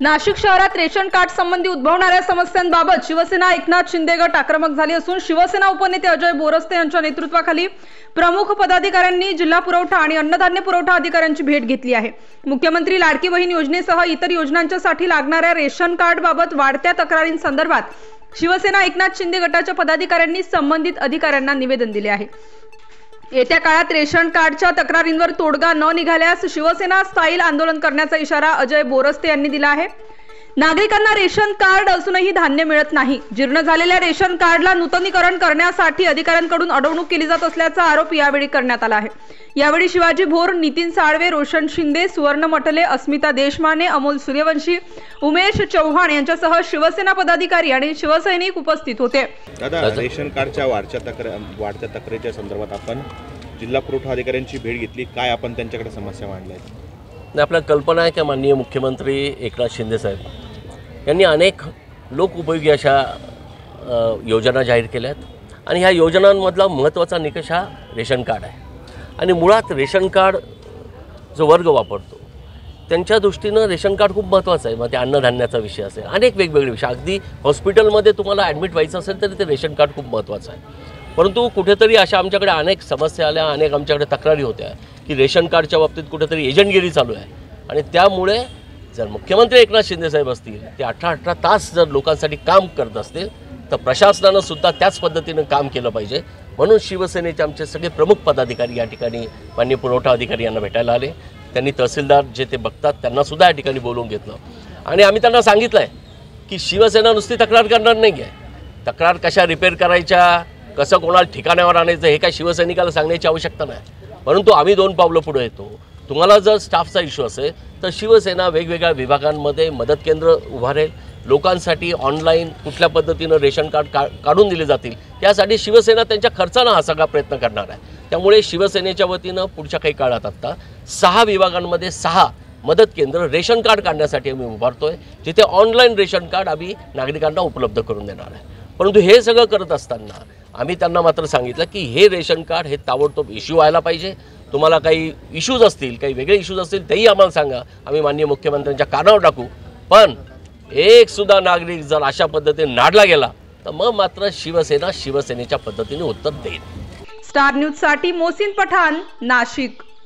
नाशिक शहरात ration card संबंधी उद्भवणाऱ्या समस्यांबाबत शिवसेना एकनाथ शिंदे गट आक्रमक झाली असून शिवसेना उपनेते अजय बोरस्ते यांच्या नेतृत्वाखाली प्रमुख पदाधिकाऱ्यांनी जिल्हा पुरवठा आणि अन्नधान्य पुरवठा अधिकाऱ्यांची भेट घेतली आहे। मुख्यमंत्री लाडकी बहीण योजनेसह इतर योजनांसाठी लागणाऱ्या रेशन कार्ड बाबत वाढत्या तक्रारींसंदर्भात शिवसेना एकनाथ शिंदे गटाच्या पदाधिकाऱ्यांनी संबंधित अधिकाऱ्यांना निवेदन दिले आहे। येत्या काळात रेशन कार्डच्या तक्रारींवर तोडगा न निघाल्यास शिवसेना स्थायी आंदोलन करण्याचा इशारा अजय बोरस्ते यांनी दिला आहे। नागरिकांना रेशन कार्ड असूनही धान्य मिळत नाही। जीर्ण झालेल्या रेशन कार्डला नूतनीकरण करण्यासाठी अधिकाऱ्यांकडून अडवणूक केली जात असल्याचा आरोप यावेळी करण्यात आला आहे। यावेळी शिवाजी भोर, नितीन साळवे, रोशन शिंदे, सुवर्ण मटले, अस्मिता देशमाने, अमोल सूर्यवंशी, उमेश चव्हाण यांच्यासह शिवसेना पदाधिकारी आणि शिवसैनिक उपस्थित होते। दादा, रेशन कार्डच्या वाढत्या तक्रारीच्या संदर्भात आपण जिल्हा पुरवठा अधिकाऱ्यांची भेट घेतली, काय आपण त्यांच्याकडे समस्या मांडल्या आहेत? आपल्याला कल्पना आहे की माननीय मुख्यमंत्री एकनाथ शिंदे साहेब यांनी अनेक लोकउपयोगी अशा योजना जाहीर केल्या आहेत आणि ह्या योजनांमधला महत्त्वाचा निकष हा रेशन कार्ड आहे। आणि मुळात रेशन कार्ड जो वर्ग वापरतो त्यांच्या दृष्टीनं रेशन कार्ड खूप महत्त्वाचं आहे। मग ते अन्नधान्याचा विषय असेल, अनेक वेगवेगळे विषय, अगदी हॉस्पिटलमध्ये तुम्हाला ॲडमिट व्हायचं असेल तरी ते रेशन कार्ड खूप महत्त्वाचं आहे। परंतु कुठेतरी अशा आमच्याकडे अनेक समस्या आल्या, अनेक आमच्याकडे तक्रारी होत्या की रेशन कार्डच्या बाबतीत कुठेतरी एजंटगिरी चालू आहे आणि त्यामुळे जर मुख्यमंत्री एकनाथ शिंदे साहेब असतील ते 18 तास जर लोकांसाठी काम करत असतील तर प्रशासनानं सुद्धा त्याच पद्धतीनं काम केलं पाहिजे। म्हणून शिवसेनेचे आमचे सगळे प्रमुख पदाधिकारी या ठिकाणी माननीय पुरवठा अधिकारी यांना भेटायला आले। त्यांनी तहसीलदार जे ते बघतात त्यांना सुद्धा या ठिकाणी बोलवून घेतलं आणि आम्ही त्यांना सांगितलं आहे की शिवसेना नुसती तक्रार करणार नाही आहे, तक्रार कशा रिपेअर करायच्या, कसं कोणाला ठिकाणावर आणायचं हे काय शिवसैनिकाला सांगण्याची आवश्यकता नाही। परंतु आम्ही 2 पावलं पुढे येतो। तुम्हाला जर स्टाफचा इश्यू असेल तर शिवसेना वेगवेगळ्या विभागांमध्ये मदत केंद्र उभारेल, लोकांसाठी ऑनलाईन कुठल्या पद्धतीनं रेशन कार्ड काढून दिले जातील यासाठी शिवसेना त्यांच्या खर्चानं हा सगळा प्रयत्न करणार आहे। त्यामुळे शिवसेनेच्या वतीनं पुढच्या काही काळात आता 6 विभागांमध्ये 6 मदत केंद्र रेशन कार्ड काढण्यासाठी आम्ही उभारतोय, जिथे ऑनलाईन रेशन कार्ड आम्ही नागरिकांना उपलब्ध करून देणार आहे। परंतु हे सगळं करत असताना आम्ही त्यांना मात्र सांगितलं की हे रेशन कार्ड हे ताबडतोब इश्यू व्हायला पाहिजे। तुम्हाला काही इश्यूज असतील, काही वेगळे इश्यूज असतील तेही आम्हाला सांगा, आम्ही माननीय मुख्यमंत्र्यांच्या कानावर टाकू। पण एक सुद्धा नागरिक जर अशा पद्धतीने नाडला गेला तर मग मात्र शिवसेना शिवसेनेच्या पद्धतीने उत्तर देईल। स्टार न्यूज साठी मोहसिन पठाण, नाशिक।